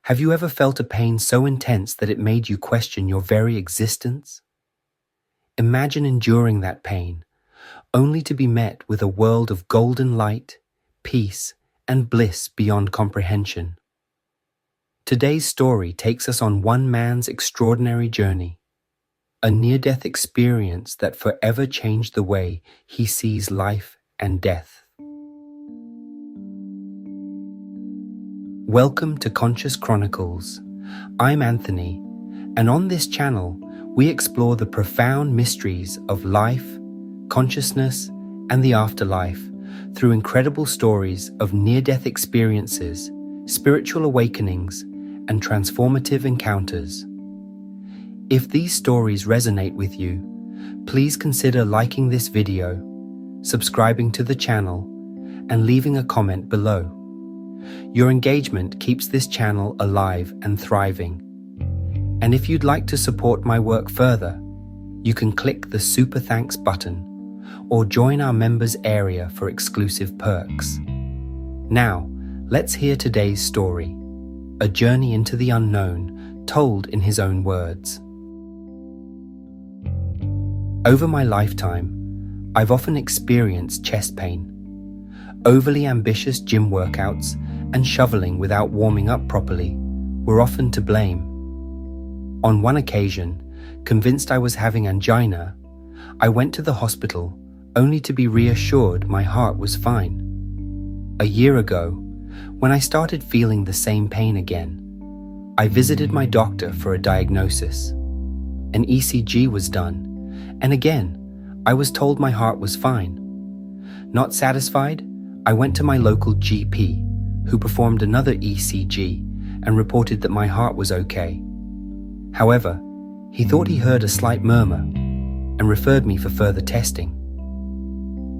Have you ever felt a pain so intense that it made you question your very existence? Imagine enduring that pain, only to be met with a world of golden light, peace, and bliss beyond comprehension. Today's story takes us on one man's extraordinary journey, a near-death experience that forever changed the way he sees life and death. Welcome to Conscious Chronicles. I'm Anthony, and on this channel, we explore the profound mysteries of life, consciousness, and the afterlife through incredible stories of near-death experiences, spiritual awakenings, and transformative encounters. If these stories resonate with you, please consider liking this video, subscribing to the channel, and leaving a comment below. Your engagement keeps this channel alive and thriving. And if you'd like to support my work further, you can click the Super Thanks button or join our members area for exclusive perks. Now, let's hear today's story, a journey into the unknown told in his own words. Over my lifetime, I've often experienced chest pain. Overly ambitious gym workouts and shoveling without warming up properly were often to blame. On one occasion, convinced I was having angina, I went to the hospital only to be reassured my heart was fine. A year ago, when I started feeling the same pain again, I visited my doctor for a diagnosis. An ECG was done, and again, I was told my heart was fine. Not satisfied, I went to my local GP, who performed another ECG and reported that my heart was okay. However, he thought he heard a slight murmur and referred me for further testing.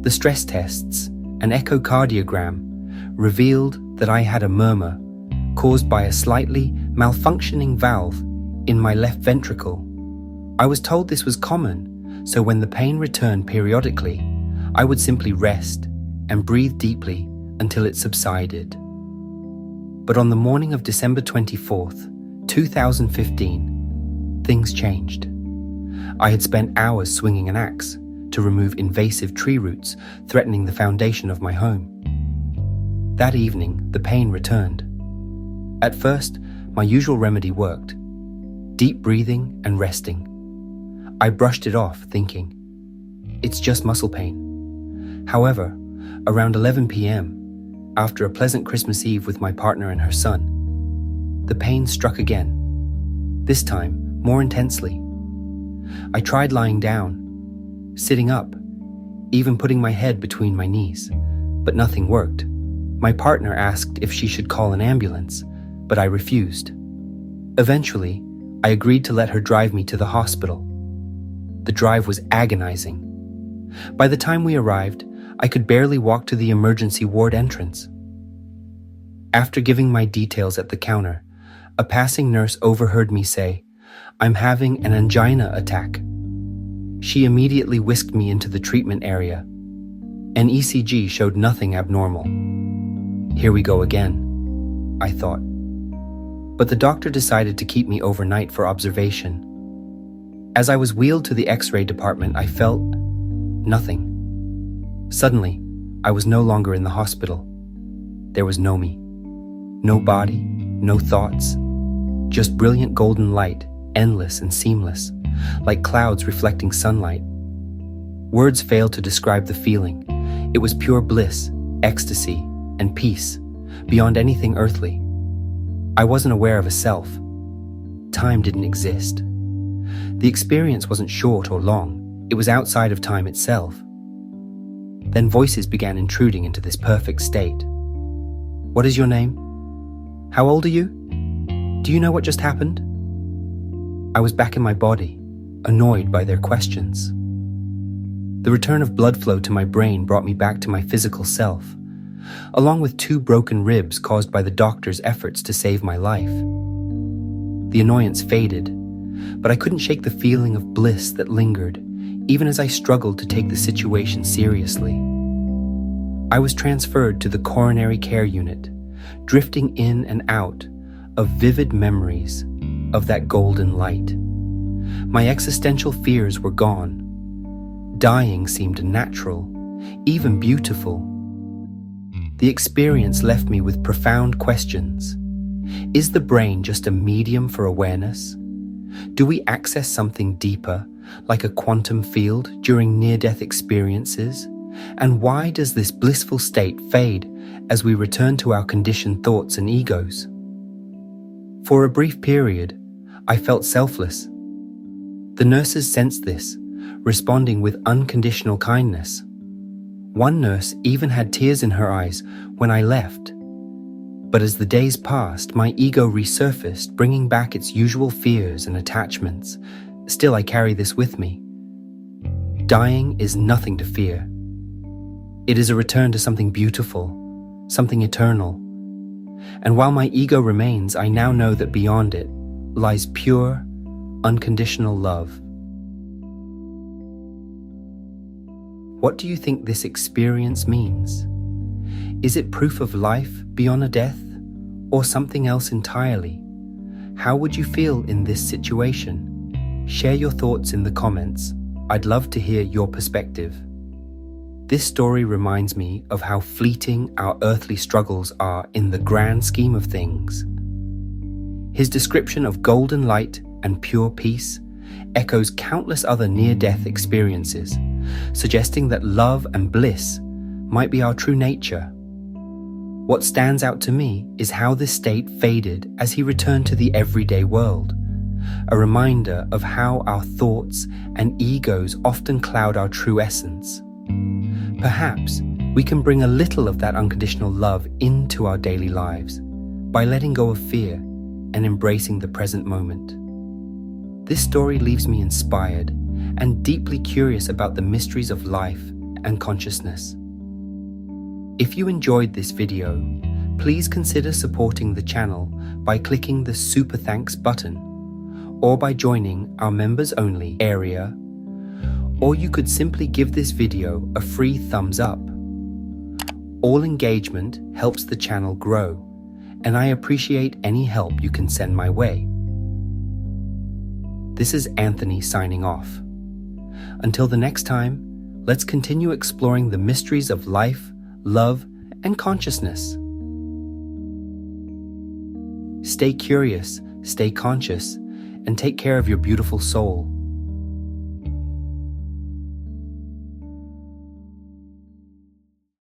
The stress tests and echocardiogram revealed that I had a murmur caused by a slightly malfunctioning valve in my left ventricle. I was told this was common, so when the pain returned periodically, I would simply rest and breathe deeply until it subsided. But on the morning of December 24th, 2015, things changed. I had spent hours swinging an axe to remove invasive tree roots threatening the foundation of my home. That evening, the pain returned. At first, my usual remedy worked: deep breathing and resting. I brushed it off, thinking, it's just muscle pain. However, around 11 p.m., after a pleasant Christmas Eve with my partner and her son, the pain struck again, this time more intensely. I tried lying down, sitting up, even putting my head between my knees, but nothing worked. My partner asked if she should call an ambulance, but I refused. Eventually, I agreed to let her drive me to the hospital. The drive was agonizing. By the time we arrived, I could barely walk to the emergency ward entrance. After giving my details at the counter, a passing nurse overheard me say, "I'm having an angina attack." She immediately whisked me into the treatment area. An ECG showed nothing abnormal. Here we go again, I thought. But the doctor decided to keep me overnight for observation. As I was wheeled to the X-ray department, I felt nothing. Suddenly, I was no longer in the hospital. There was no me. No body, no thoughts. Just brilliant golden light, endless and seamless, like clouds reflecting sunlight. Words fail to describe the feeling. It was pure bliss, ecstasy, and peace, beyond anything earthly. I wasn't aware of a self. Time didn't exist. The experience wasn't short or long. It was outside of time itself. Then voices began intruding into this perfect state. "What is your name? How old are you? Do you know what just happened?" I was back in my body, annoyed by their questions. The return of blood flow to my brain brought me back to my physical self, along with 2 broken ribs caused by the doctor's efforts to save my life. The annoyance faded, but I couldn't shake the feeling of bliss that lingered, even as I struggled to take the situation seriously. I was transferred to the coronary care unit, drifting in and out, of vivid memories of that golden light. My existential fears were gone. Dying seemed natural, even beautiful. The experience left me with profound questions. Is the brain just a medium for awareness? Do we access something deeper, like a quantum field, during near-death experiences? And why does this blissful state fade as we return to our conditioned thoughts and egos? For a brief period, I felt selfless. The nurses sensed this, responding with unconditional kindness. One nurse even had tears in her eyes when I left. But as the days passed, my ego resurfaced, bringing back its usual fears and attachments. Still, I carry this with me. Dying is nothing to fear. It is a return to something beautiful, something eternal. And while my ego remains, I now know that beyond it lies pure, unconditional love. What do you think this experience means? Is it proof of life beyond a death, or something else entirely? How would you feel in this situation? Share your thoughts in the comments. I'd love to hear your perspective. This story reminds me of how fleeting our earthly struggles are in the grand scheme of things. His description of golden light and pure peace echoes countless other near-death experiences, suggesting that love and bliss might be our true nature. What stands out to me is how this state faded as he returned to the everyday world, a reminder of how our thoughts and egos often cloud our true essence. Perhaps we can bring a little of that unconditional love into our daily lives by letting go of fear and embracing the present moment. This story leaves me inspired and deeply curious about the mysteries of life and consciousness. If you enjoyed this video, please consider supporting the channel by clicking the Super Thanks button, or by joining our members only area, or you could simply give this video a free thumbs up. All engagement helps the channel grow, and I appreciate any help you can send my way. This is Anthony signing off. Until the next time, let's continue exploring the mysteries of life, love, and consciousness. Stay curious, stay conscious, and take care of your beautiful soul.